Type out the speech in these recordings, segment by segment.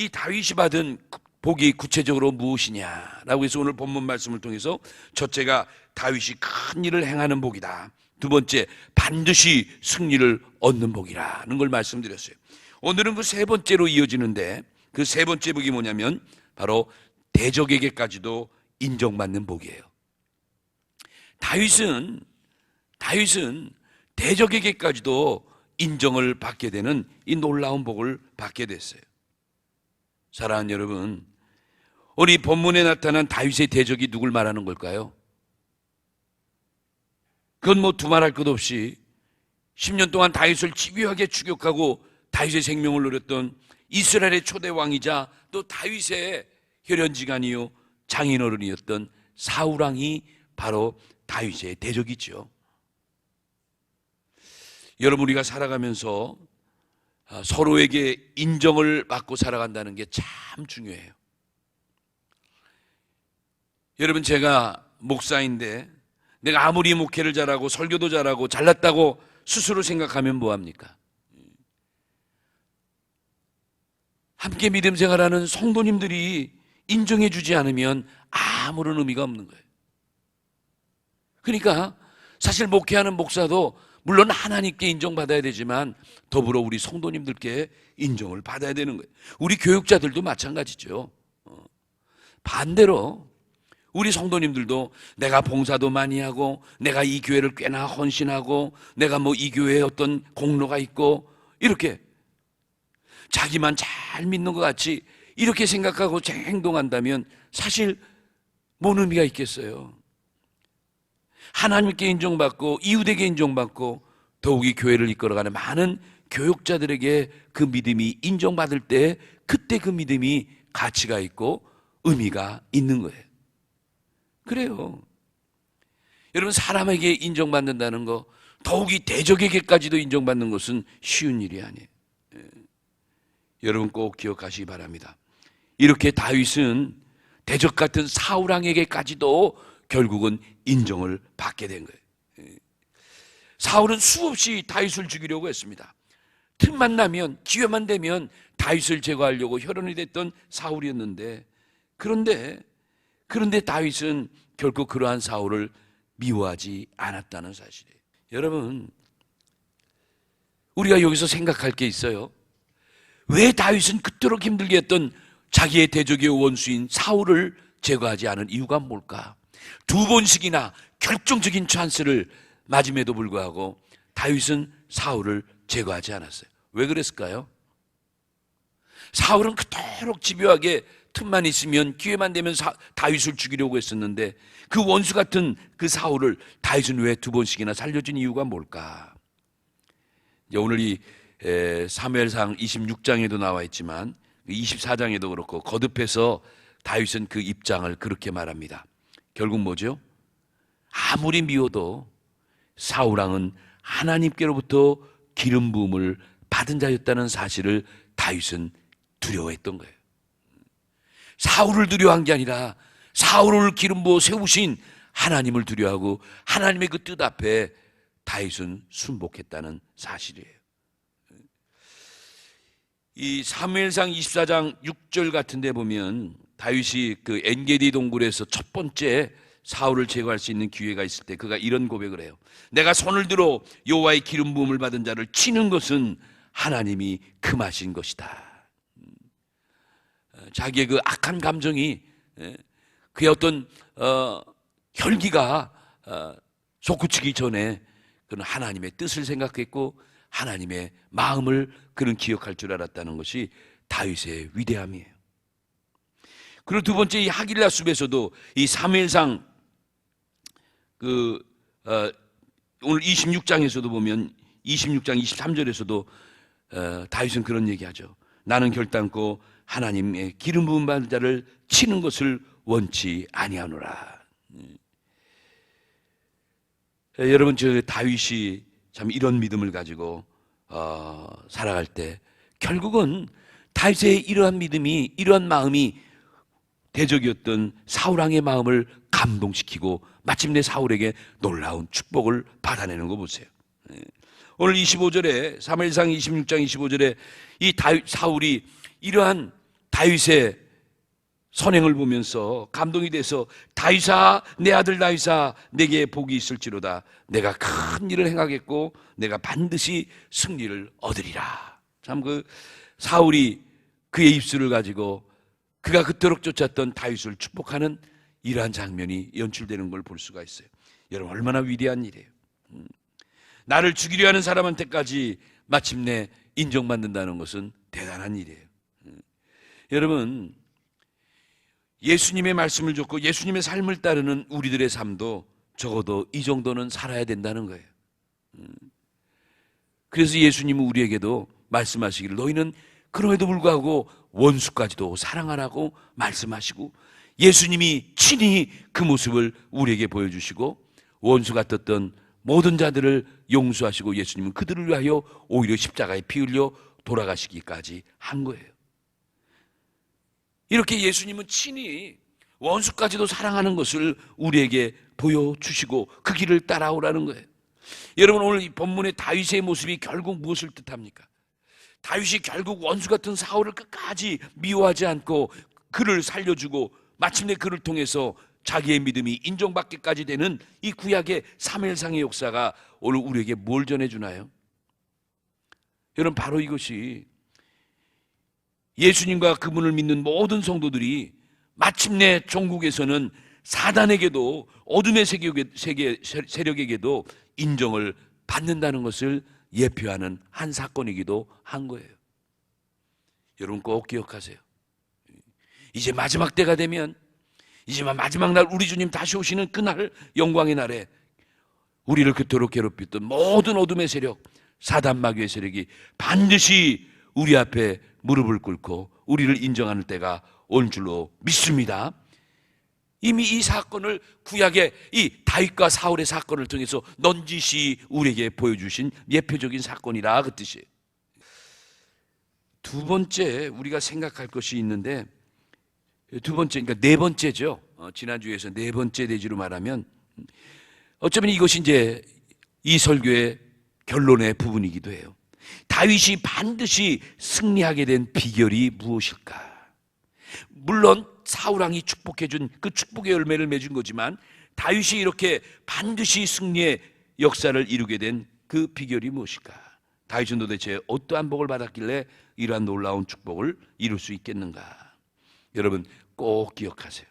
이 다윗이 받은 복이 구체적으로 무엇이냐라고 해서 오늘 본문 말씀을 통해서 첫째가 다윗이 큰 일을 행하는 복이다. 두 번째, 반드시 승리를 얻는 복이라는 걸 말씀드렸어요. 오늘은 그 세 번째로 이어지는데 그 세 번째 복이 뭐냐면 바로 대적에게까지도 인정받는 복이에요. 다윗은 대적에게까지도 인정을 받게 되는 이 놀라운 복을 받게 됐어요. 사랑하는 여러분, 우리 본문에 나타난 다윗의 대적이 누굴 말하는 걸까요? 그건 뭐 두말할 것 없이 10년 동안 다윗을 집요하게 추격하고 다윗의 생명을 노렸던 이스라엘의 초대 왕이자 또 다윗의 혈연지간이요 장인어른이었던 사울왕이 바로 다윗의 대적이죠. 여러분, 우리가 살아가면서 서로에게 인정을 받고 살아간다는 게 참 중요해요. 여러분, 제가 목사인데 내가 아무리 목회를 잘하고 설교도 잘하고 잘났다고 스스로 생각하면 뭐합니까? 함께 믿음 생활하는 성도님들이 인정해 주지 않으면 아무런 의미가 없는 거예요. 그러니까 사실 목회하는 목사도 물론 하나님께 인정받아야 되지만 더불어 우리 성도님들께 인정을 받아야 되는 거예요. 우리 교육자들도 마찬가지죠. 반대로 우리 성도님들도 내가 봉사도 많이 하고 내가 이 교회를 꽤나 헌신하고 내가 뭐 이 교회에 어떤 공로가 있고 이렇게 자기만 잘 믿는 것 같이 이렇게 생각하고 행동한다면 사실 뭔 의미가 있겠어요? 하나님께 인정받고 이웃에게 인정받고 더욱이 교회를 이끌어가는 많은 교육자들에게 그 믿음이 인정받을 때 그때 그 믿음이 가치가 있고 의미가 있는 거예요. 그래요. 여러분, 사람에게 인정받는다는 거, 더욱이 대적에게까지도 인정받는 것은 쉬운 일이 아니에요. 여러분 꼭 기억하시기 바랍니다. 이렇게 다윗은 대적 같은 사울왕에게까지도 결국은 인정을 받게 된 거예요. 사울은 수없이 다윗을 죽이려고 했습니다. 틈만 나면, 기회만 되면 다윗을 제거하려고 혈연이 됐던 사울이었는데 그런데 다윗은 결코 그러한 사울을 미워하지 않았다는 사실이에요. 여러분, 우리가 여기서 생각할 게 있어요. 왜 다윗은 그토록 힘들게 했던 자기의 대적의 원수인 사울을 제거하지 않은 이유가 뭘까? 두 번씩이나 결정적인 찬스를 맞음에도 불구하고 다윗은 사울을 제거하지 않았어요. 왜 그랬을까요? 사울은 그토록 집요하게 틈만 있으면 기회만 되면 다윗을 죽이려고 했었는데 그 원수 같은 그 사울을 다윗은 왜 두 번씩이나 살려준 이유가 뭘까? 오늘 이 사무엘상 26장에도 나와 있지만 24장에도 그렇고 거듭해서 다윗은 그 입장을 그렇게 말합니다. 결국 뭐죠? 아무리 미워도 사울왕은 하나님께로부터 기름 부음을 받은 자였다는 사실을 다윗은 두려워했던 거예요. 사울을 두려워한 게 아니라 사울을 기름 부어 세우신 하나님을 두려워하고 하나님의 그 뜻 앞에 다윗은 순복했다는 사실이에요. 이 사무엘상 24장 6절 같은 데 보면 다윗이 그 엔게디 동굴에서 첫 번째 사울을 제거할 수 있는 기회가 있을 때 그가 이런 고백을 해요. 내가 손을 들어 여호와의 기름 부음을 받은 자를 치는 것은 하나님이 금하신 것이다. 자기의 그 악한 감정이, 그의 어떤 혈기가 솟구치기 전에 그는 하나님의 뜻을 생각했고 하나님의 마음을 그는 기억할 줄 알았다는 것이 다윗의 위대함이에요. 그리고 두 번째 이 하길라 숲에서도 이 사무엘상 오늘 26장에서도 보면 26장 23절에서도 다윗은 그런 얘기하죠. 나는 결단코 하나님의 기름 부음 받은 자를 치는 것을 원치 아니하노라. 여러분, 저 다윗이 참 이런 믿음을 가지고 살아갈 때 결국은 다윗의 이러한 믿음이, 이러한 마음이 대적이었던 사울왕의 마음을 감동시키고 마침내 사울에게 놀라운 축복을 받아내는 거 보세요. 오늘 25절에 사무엘상 26장 25절에 이 사울이 이러한 다윗의 선행을 보면서 감동이 돼서 다윗아, 내 아들 다윗아, 내게 복이 있을지로다. 내가 큰 일을 행하겠고 내가 반드시 승리를 얻으리라. 참 그 사울이 그의 입술을 가지고 그가 그토록 쫓았던 다윗을 축복하는 이러한 장면이 연출되는 걸 볼 수가 있어요. 여러분, 얼마나 위대한 일이에요. 나를 죽이려 하는 사람한테까지 마침내 인정받는다는 것은 대단한 일이에요. 여러분, 예수님의 말씀을 듣고 예수님의 삶을 따르는 우리들의 삶도 적어도 이 정도는 살아야 된다는 거예요. 그래서 예수님은 우리에게도 말씀하시기를 너희는 그럼에도 불구하고 원수까지도 사랑하라고 말씀하시고, 예수님이 친히 그 모습을 우리에게 보여주시고 원수 같았던 모든 자들을 용서하시고 예수님은 그들을 위하여 오히려 십자가에 피 흘려 돌아가시기까지 한 거예요. 이렇게 예수님은 친히 원수까지도 사랑하는 것을 우리에게 보여주시고 그 길을 따라오라는 거예요. 여러분, 오늘 이 본문의 다윗의 모습이 결국 무엇을 뜻합니까? 다윗이 결국 원수 같은 사울을 끝까지 미워하지 않고 그를 살려주고 마침내 그를 통해서 자기의 믿음이 인정받기까지 되는 이 구약의 사무엘상의 역사가 오늘 우리에게 뭘 전해주나요? 여러분, 바로 이것이 예수님과 그분을 믿는 모든 성도들이 마침내 종국에서는 사단에게도 어둠의 세력에게도 인정을 받는다는 것을 예표하는 한 사건이기도 한 거예요. 여러분, 꼭 기억하세요. 이제 마지막 때가 되면, 이제 마지막 날 우리 주님 다시 오시는 그날, 영광의 날에 우리를 그토록 괴롭혔던 모든 어둠의 세력, 사단 마귀의 세력이 반드시 우리 앞에 무릎을 꿇고 우리를 인정하는 때가 온 줄로 믿습니다. 이미 이 사건을 구약의 이 다윗과 사울의 사건을 통해서 넌지시 우리에게 보여주신 예표적인 사건이라 그 뜻이에요. 두 번째 우리가 생각할 것이 있는데, 두 번째, 그러니까 네 번째죠. 지난주에서 네 번째 대지로 말하면 어쩌면 이것이 이제 이 설교의 결론의 부분이기도 해요. 다윗이 반드시 승리하게 된 비결이 무엇일까? 물론 사울왕이 축복해준 그 축복의 열매를 맺은 거지만 다윗이 이렇게 반드시 승리의 역사를 이루게 된 그 비결이 무엇일까? 다윗은 도대체 어떠한 복을 받았길래 이러한 놀라운 축복을 이룰 수 있겠는가? 여러분, 꼭 기억하세요.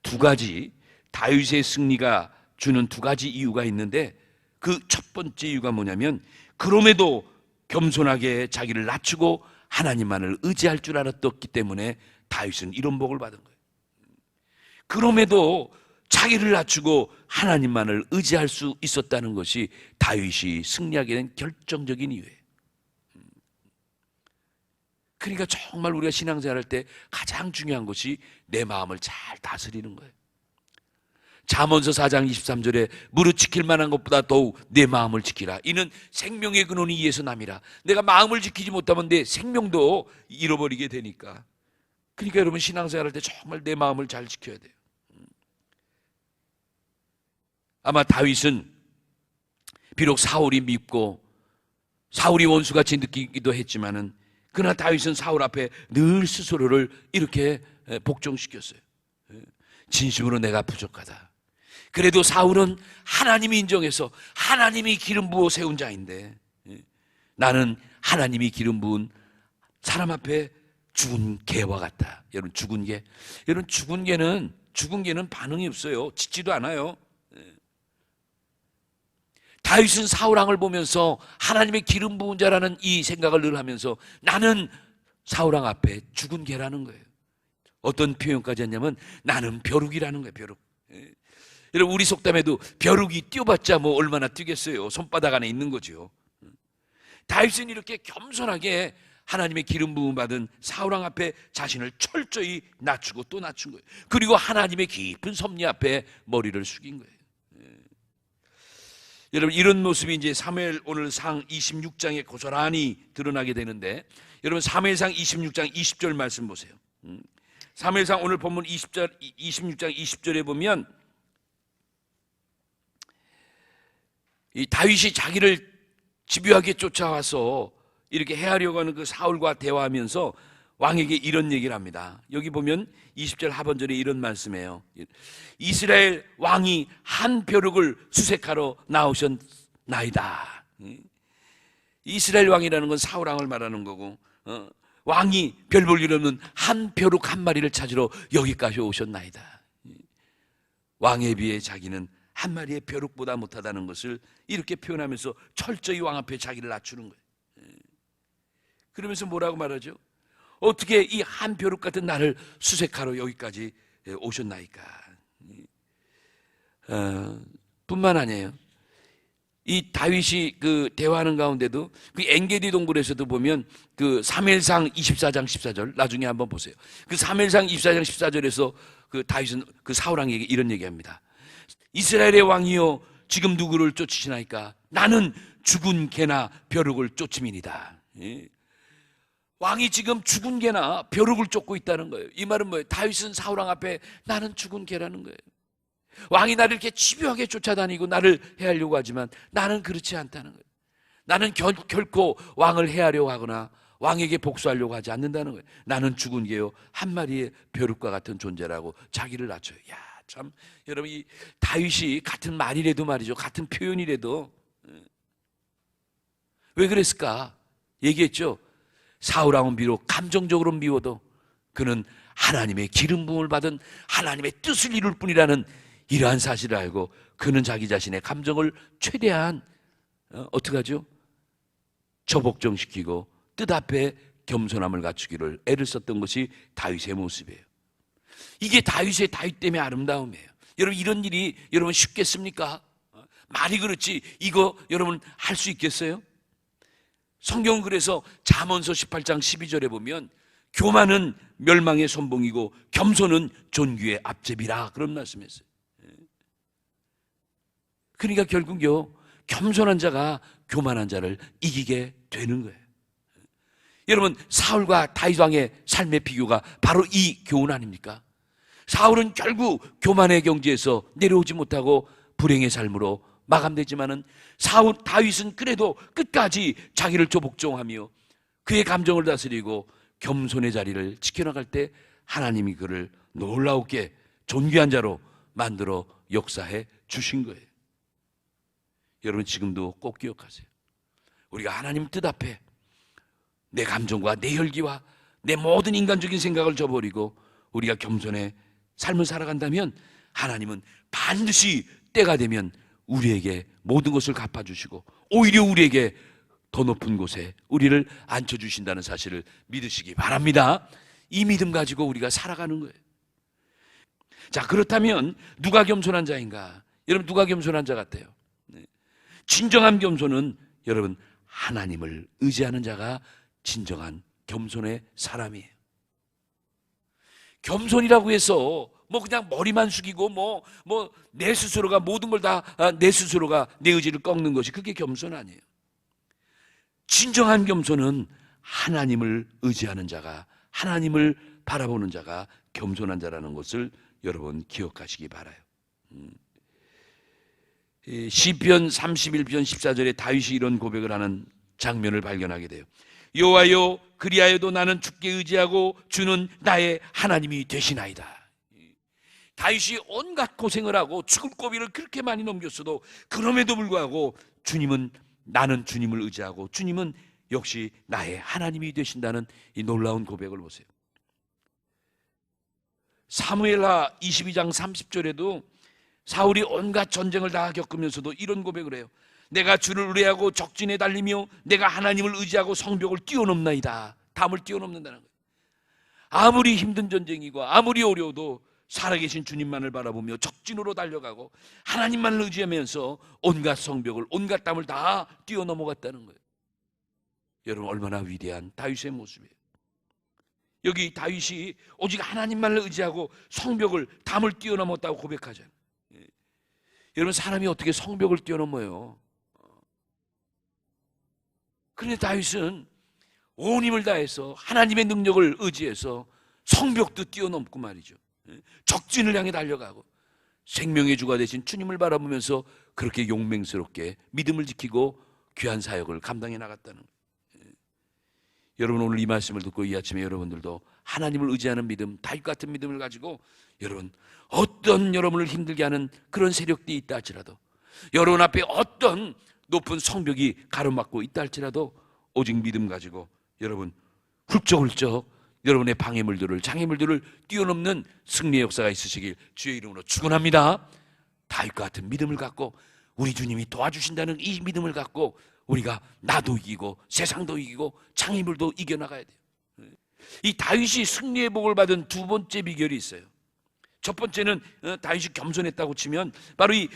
두 가지, 다윗의 승리가 주는 두 가지 이유가 있는데, 그 첫 번째 이유가 뭐냐면, 그럼에도 겸손하게 자기를 낮추고 하나님만을 의지할 줄 알았기 때문에 다윗은 이런 복을 받은 거예요. 그럼에도 자기를 낮추고 하나님만을 의지할 수 있었다는 것이 다윗이 승리하게 된 결정적인 이유예요. 그러니까 정말 우리가 신앙생활할 때 가장 중요한 것이 내 마음을 잘 다스리는 거예요. 잠언서 4장 23절에 무릇 지킬 만한 것보다 더욱 내 마음을 지키라. 이는 생명의 근원이 이에서 남이라. 내가 마음을 지키지 못하면 내 생명도 잃어버리게 되니까. 그러니까 여러분, 신앙생활할 때 정말 내 마음을 잘 지켜야 돼요. 아마 다윗은 비록 사울이 밉고 사울이 원수같이 느끼기도 했지만은, 그러나 다윗은 사울 앞에 늘 스스로를 이렇게 복종시켰어요. 진심으로 내가 부족하다. 그래도 사울은 하나님이 인정해서 하나님이 기름 부어 세운 자인데, 나는 하나님이 기름 부은 사람 앞에 죽은 개와 같다. 여러분, 죽은 개. 여러분, 죽은 개는 반응이 없어요. 짖지도 않아요. 다윗은 사울왕을 보면서 하나님의 기름 부은 자라는 이 생각을 늘 하면서 나는 사울왕 앞에 죽은 개라는 거예요. 어떤 표현까지 했냐면 나는 벼룩이라는 거예요. 벼룩. 여러분, 우리 속담에도 벼룩이 뛰어봤자 뭐 얼마나 뛰겠어요. 손바닥 안에 있는 거죠. 다윗은 이렇게 겸손하게 하나님의 기름 부음 받은 사울왕 앞에 자신을 철저히 낮추고 또 낮춘 거예요. 그리고 하나님의 깊은 섭리 앞에 머리를 숙인 거예요. 여러분, 이런 모습이 이제 사무엘 오늘 상 26장에 고스란히 드러나게 되는데, 여러분, 사무엘상 26장 20절 말씀 보세요. 사무엘상 오늘 본문 26장 20절에 보면 이 다윗이 자기를 집요하게 쫓아와서 이렇게 해하려고 하는 그 사울과 대화하면서 왕에게 이런 얘기를 합니다. 여기 보면 20절 하반절에 이런 말씀이에요. 이스라엘 왕이 한 벼룩을 수색하러 나오셨나이다. 이스라엘 왕이라는 건 사울 왕을 말하는 거고, 왕이 별 볼 일 없는 한 벼룩 한 마리를 찾으러 여기까지 오셨나이다. 왕에 비해 자기는 한 마리의 벼룩보다 못하다는 것을 이렇게 표현하면서 철저히 왕 앞에 자기를 낮추는 거예요. 그러면서 뭐라고 말하죠? 어떻게 이 한 벼룩 같은 나를 수색하러 여기까지 오셨나이까? 뿐만 아니에요. 이 다윗이 그 대화하는 가운데도 그 엔게디 동굴에서도 보면 그 사무엘상 24장 14절 나중에 한번 보세요. 그 사무엘상 24장 14절에서 그 다윗은 그 사울 왕에게 이런 얘기합니다. 이스라엘의 왕이여 지금 누구를 쫓으시나이까? 나는 죽은 개나 벼룩을 쫓음이니이다. 왕이 지금 죽은 개나 벼룩을 쫓고 있다는 거예요. 이 말은 뭐예요? 다윗은 사울 왕 앞에 나는 죽은 개라는 거예요. 왕이 나를 이렇게 집요하게 쫓아다니고 나를 해하려고 하지만 나는 그렇지 않다는 거예요. 나는 결코 왕을 해하려고 하거나 왕에게 복수하려고 하지 않는다는 거예요. 나는 죽은 개요 한 마리의 벼룩과 같은 존재라고 자기를 낮춰요. 야, 참 여러분, 이 다윗이 같은 말이라도 말이죠, 같은 표현이라도 왜 그랬을까? 얘기했죠. 사울 왕은 비록 감정적으로 미워도 그는 하나님의 기름 부음을 받은 하나님의 뜻을 이룰 뿐이라는 이러한 사실을 알고 그는 자기 자신의 감정을 최대한 어떻게 하죠? 저복종시키고 뜻 앞에 겸손함을 갖추기를 애를 썼던 것이 다윗의 모습이에요. 이게 다윗 때문에 아름다움이에요. 여러분, 이런 일이 여러분 쉽겠습니까? 말이 그렇지 이거 여러분 할 수 있겠어요? 성경은 그래서 잠언서 18장 12절에 보면 교만은 멸망의 선봉이고 겸손은 존귀의 앞제비라 그런 말씀했어요. 그러니까 결국요, 겸손한 자가 교만한 자를 이기게 되는 거예요. 여러분, 사울과 다윗 왕의 삶의 비교가 바로 이 교훈 아닙니까? 사울은 결국 교만의 경지에서 내려오지 못하고 불행의 삶으로 마감되지만은 다윗은 그래도 끝까지 자기를 조복종하며 그의 감정을 다스리고 겸손의 자리를 지켜나갈 때 하나님이 그를 놀라우게 존귀한 자로 만들어 역사해 주신 거예요. 여러분, 지금도 꼭 기억하세요. 우리가 하나님 뜻 앞에 내 감정과 내 혈기와 내 모든 인간적인 생각을 저버리고 우리가 겸손의 삶을 살아간다면 하나님은 반드시 때가 되면 우리에게 모든 것을 갚아주시고 오히려 우리에게 더 높은 곳에 우리를 앉혀주신다는 사실을 믿으시기 바랍니다. 이 믿음 가지고 우리가 살아가는 거예요. 자, 그렇다면 누가 겸손한 자인가? 여러분, 누가 겸손한 자 같아요? 진정한 겸손은 여러분 하나님을 의지하는 자가 진정한 겸손의 사람이에요. 겸손이라고 해서 뭐 그냥 머리만 숙이고 내 스스로가 모든 걸 다 내 스스로가 내 의지를 꺾는 것이 그게 겸손 아니에요. 진정한 겸손은 하나님을 의지하는 자가, 하나님을 바라보는 자가 겸손한 자라는 것을 여러분 기억하시기 바라요. 시편 31편 14절에 다윗이 이런 고백을 하는 장면을 발견하게 돼요. 여호와여, 그리하여도 나는 주께 의지하고 주는 나의 하나님이 되시나이다. 다윗이 온갖 고생을 하고 죽을 고비를 그렇게 많이 넘겼어도 그럼에도 불구하고 나는 주님을 의지하고 주님은 역시 나의 하나님이 되신다는 이 놀라운 고백을 보세요. 사무엘하 22장 30절에도 사울이 온갖 전쟁을 다 겪으면서도 이런 고백을 해요. 내가 주를 의뢰하고 적진에 달리며 내가 하나님을 의지하고 성벽을 뛰어넘나이다. 담을 뛰어넘는다는 거예요. 아무리 힘든 전쟁이고 아무리 어려워도 살아계신 주님만을 바라보며 적진으로 달려가고 하나님만을 의지하면서 온갖 성벽을, 온갖 담을 다 뛰어넘어갔다는 거예요. 여러분, 얼마나 위대한 다윗의 모습이에요. 여기 다윗이 오직 하나님만을 의지하고 성벽을, 담을 뛰어넘었다고 고백하잖아요. 여러분, 사람이 어떻게 성벽을 뛰어넘어요? 그런데 다윗은 온 힘을 다해서 하나님의 능력을 의지해서 성벽도 뛰어넘고 말이죠. 적진을 향해 달려가고 생명의 주가 되신 주님을 바라보면서 그렇게 용맹스럽게 믿음을 지키고 귀한 사역을 감당해 나갔다는 거예요. 여러분, 오늘 이 말씀을 듣고 이 아침에 여러분들도 하나님을 의지하는 믿음, 다윗 같은 믿음을 가지고 여러분, 어떤 여러분을 힘들게 하는 그런 세력들이 있다 할지라도, 여러분 앞에 어떤 높은 성벽이 가로막고 있다 할지라도 오직 믿음 가지고 여러분 훌쩍훌쩍 여러분의 방해물들을, 장애물들을 뛰어넘는 승리의 역사가 있으시길 주의 이름으로 축원합니다. 다윗과 같은 믿음을 갖고, 우리 주님이 도와주신다는 이 믿음을 갖고 우리가 나도 이기고 세상도 이기고 장애물도 이겨나가야 돼요. 이 다윗이 승리의 복을 받은 두 번째 비결이 있어요. 첫 번째는 다윗이 겸손했다고 치면, 바로 이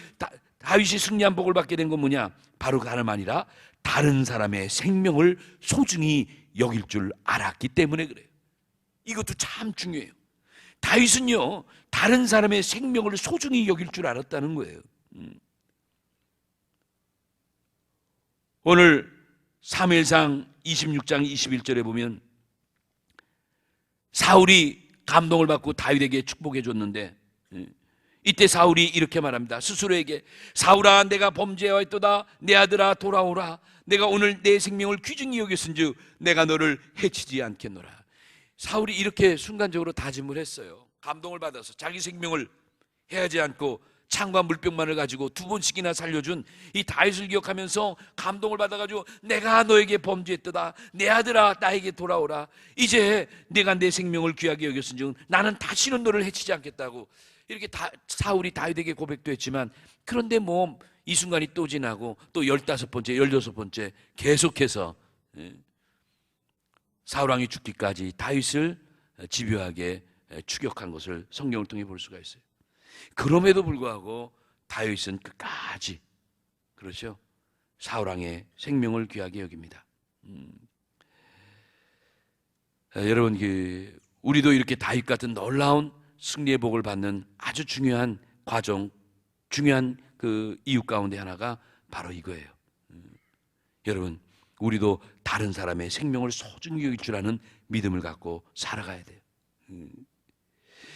다윗이 승리한 복을 받게 된 건 뭐냐? 바로 다름 아니라 다른 사람의 생명을 소중히 여길 줄 알았기 때문에 그래요. 이것도 참 중요해요. 다윗은요, 다른 사람의 생명을 소중히 여길 줄 알았다는 거예요. 오늘 사무엘상 26장 21절에 보면 사울이 감동을 받고 다윗에게 축복해 줬는데, 이때 사울이 이렇게 말합니다. 스스로에게, 사울아, 내가 범죄하였도다. 내 아들아, 돌아오라. 내가 오늘 내 생명을 귀중히 여겼은즉 내가 너를 해치지 않겠노라. 사울이 이렇게 순간적으로 다짐을 했어요. 감동을 받아서 자기 생명을 해하지 않고 창과 물병만을 가지고 두 번씩이나 살려준 이 다윗을 기억하면서 감동을 받아가지고, 내가 너에게 범죄했도다. 내 아들아, 나에게 돌아오라. 이제 내가 내 생명을 귀하게 여겼은즉 나는 다시는 너를 해치지 않겠다고 이렇게 사울이 다윗에게 고백도 했지만, 그런데 뭐 이 순간이 또 지나고 또 15번째, 16번째 계속해서 사울왕이 죽기까지 다윗을 집요하게 추격한 것을 성경을 통해 볼 수가 있어요. 그럼에도 불구하고 다윗은 끝까지, 그렇죠, 사울왕의 생명을 귀하게 여깁니다. 여러분, 우리도 이렇게 다윗 같은 놀라운 승리의 복을 받는 아주 중요한 과정, 중요한 그 이유 가운데 하나가 바로 이거예요. 여러분, 우리도 다른 사람의 생명을 소중히 여길 줄 아는 믿음을 갖고 살아가야 돼요.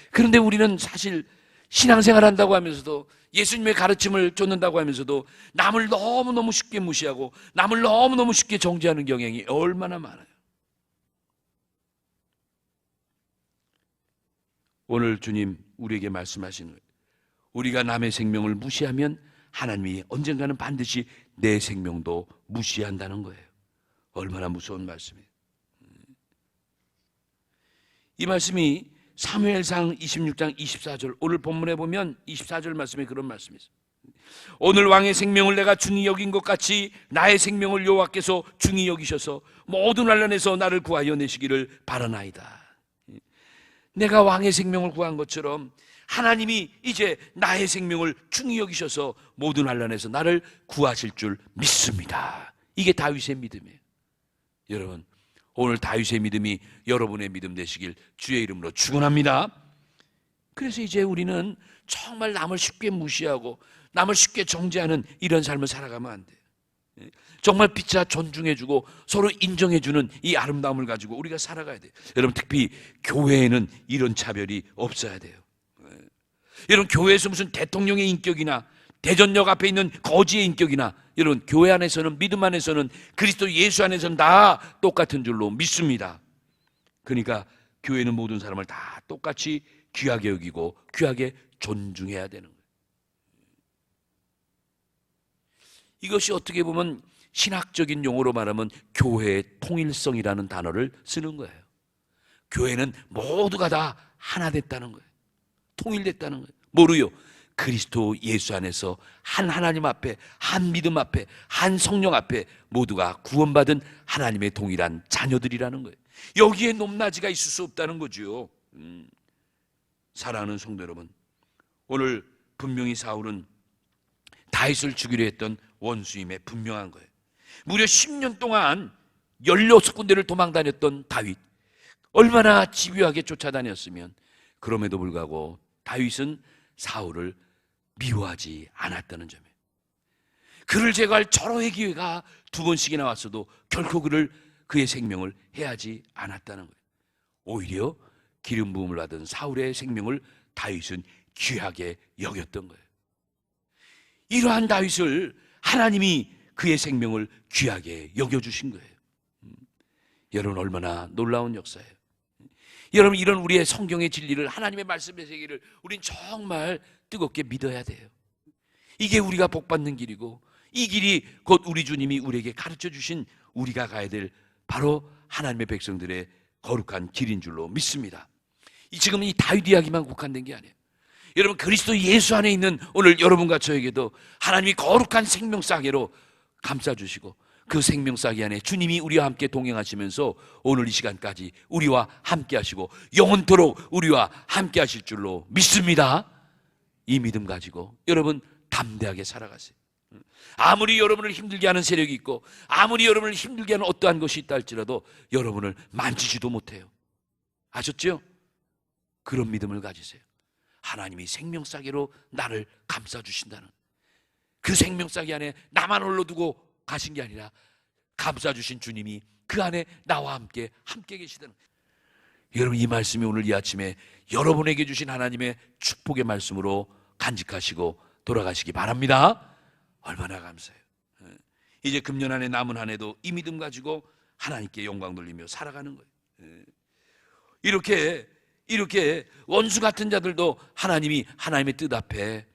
그런데 우리는 사실 신앙생활 한다고 하면서도, 예수님의 가르침을 쫓는다고 하면서도 남을 너무너무 쉽게 무시하고 남을 너무너무 쉽게 정죄하는 경향이 얼마나 많아요. 오늘 주님 우리에게 말씀하시는 거예요. 우리가 남의 생명을 무시하면 하나님이 언젠가는 반드시 내 생명도 무시한다는 거예요. 얼마나 무서운 말씀이에요. 이 말씀이 사무엘상 26장 24절, 오늘 본문에 보면 24절 말씀에 그런 말씀이 있어요. 오늘 왕의 생명을 내가 중히 여긴 것 같이 나의 생명을 여호와께서 중히 여기셔서 모든 환난에서 나를 구하여 내시기를 바라나이다. 내가 왕의 생명을 구한 것처럼 하나님이 이제 나의 생명을 중히 여기셔서 모든 환난에서 나를 구하실 줄 믿습니다. 이게 다윗의 믿음이에요. 여러분, 오늘 다윗의 믿음이 여러분의 믿음 되시길 주의 이름으로 축원합니다. 그래서 이제 우리는 정말 남을 쉽게 무시하고 남을 쉽게 정죄하는 이런 삶을 살아가면 안 돼요. 정말 피차 존중해주고 서로 인정해주는 이 아름다움을 가지고 우리가 살아가야 돼요. 여러분, 특히 교회에는 이런 차별이 없어야 돼요. 여러분, 교회에서 무슨 대통령의 인격이나 대전역 앞에 있는 거지의 인격이나, 여러분, 교회 안에서는, 믿음 안에서는, 그리스도 예수 안에서는 다 똑같은 줄로 믿습니다. 그러니까 교회는 모든 사람을 다 똑같이 귀하게 여기고 귀하게 존중해야 되는 거예요. 이것이 어떻게 보면 신학적인 용어로 말하면 교회의 통일성이라는 단어를 쓰는 거예요. 교회는 모두가 다 하나 됐다는 거예요. 통일됐다는 거예요. 뭐로요? 그리스도 예수 안에서 한 하나님 앞에, 한 믿음 앞에, 한 성령 앞에 모두가 구원받은 하나님의 동일한 자녀들이라는 거예요. 여기에 높낮이가 있을 수 없다는 거죠. 사랑하는 성도 여러분, 오늘 분명히 사울은 다윗을 죽이려 했던 원수임에 분명한 거예요. 무려 10년 동안 16군데를 도망다녔던 다윗, 얼마나 집요하게 쫓아다녔으면 그럼에도 불구하고 다윗은 사울을 미워하지 않았다는 점이에요. 그를 제거할 절호의 기회가 두 번씩이나 왔어도 결코 그의 생명을 해하지 않았다는 거예요. 오히려 기름 부음을 받은 사울의 생명을 다윗은 귀하게 여겼던 거예요. 이러한 다윗을 하나님이 그의 생명을 귀하게 여겨주신 거예요. 여러분, 얼마나 놀라운 역사예요. 여러분, 이런 우리의 성경의 진리를, 하나님의 말씀의 세계를 우린 정말 뜨겁게 믿어야 돼요. 이게 우리가 복받는 길이고, 이 길이 곧 우리 주님이 우리에게 가르쳐 주신 우리가 가야 될 바로 하나님의 백성들의 거룩한 길인 줄로 믿습니다. 지금 이 다윗 이야기만 국한된 게 아니에요. 여러분, 그리스도 예수 안에 있는 오늘 여러분과 저에게도 하나님이 거룩한 생명싸개로 감싸주시고, 그 생명싸개 안에 주님이 우리와 함께 동행하시면서 오늘 이 시간까지 우리와 함께 하시고 영원토록 우리와 함께 하실 줄로 믿습니다. 이 믿음 가지고 여러분 담대하게 살아가세요. 아무리 여러분을 힘들게 하는 세력이 있고, 아무리 여러분을 힘들게 하는 어떠한 것이 있다 할지라도 여러분을 만지지도 못해요. 아셨죠? 그런 믿음을 가지세요. 하나님이 생명싸개로 나를 감싸주신다는, 그 생명싸개 안에 나만 홀로 두고 가신 게 아니라 감싸주신 주님이 그 안에 나와 함께 계시다는, 여러분, 이 말씀이 오늘 이 아침에 여러분에게 주신 하나님의 축복의 말씀으로 간직하시고 돌아가시기 바랍니다. 얼마나 감사해요. 이제 금년 안에 남은 한 해도 이 믿음 가지고 하나님께 영광 돌리며 살아가는 거예요. 이렇게 원수 같은 자들도 하나님이 하나님의 뜻 앞에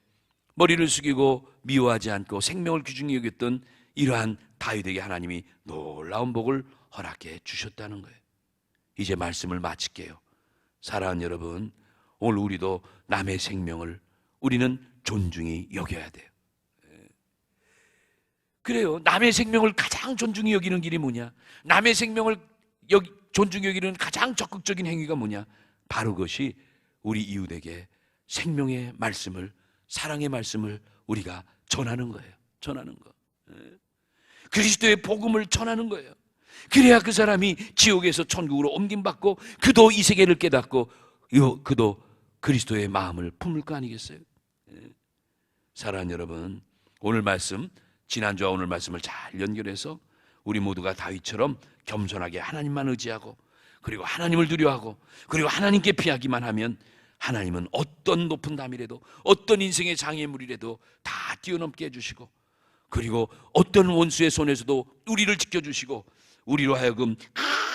머리를 숙이고 미워하지 않고 생명을 귀중히 여겼던 이러한 다윗에게 하나님이 놀라운 복을 허락해 주셨다는 거예요. 이제 말씀을 마칠게요. 사랑하는 여러분, 오늘 우리도 남의 생명을 우리는 존중히 여겨야 돼요. 그래요. 남의 생명을 가장 존중히 여기는 길이 뭐냐? 남의 생명을 존중히 여기는 가장 적극적인 행위가 뭐냐? 바로 그것이 우리 이웃에게 생명의 말씀을, 사랑의 말씀을 우리가 전하는 거예요. 전하는 거. 그리스도의 복음을 전하는 거예요. 그래야 그 사람이 지옥에서 천국으로 옮김받고 그도 이 세계를 깨닫고 그도 그리스도의 마음을 품을 거 아니겠어요? 사랑하는 여러분, 오늘 말씀, 지난주와 오늘 말씀을 잘 연결해서 우리 모두가 다윗처럼 겸손하게 하나님만 의지하고, 그리고 하나님을 두려워하고, 그리고 하나님께 피하기만 하면 하나님은 어떤 높은 담이라도, 어떤 인생의 장애물이라도 다 뛰어넘게 해주시고, 그리고 어떤 원수의 손에서도 우리를 지켜주시고, 우리로 하여금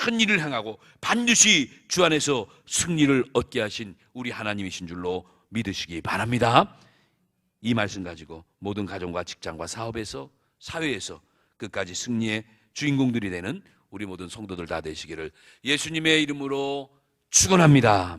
큰 일을 행하고 반드시 주 안에서 승리를 얻게 하신 우리 하나님이신 줄로 믿으시기 바랍니다. 이 말씀 가지고 모든 가정과 직장과 사업에서, 사회에서 끝까지 승리의 주인공들이 되는 우리 모든 성도들 다 되시기를 예수님의 이름으로 축원합니다.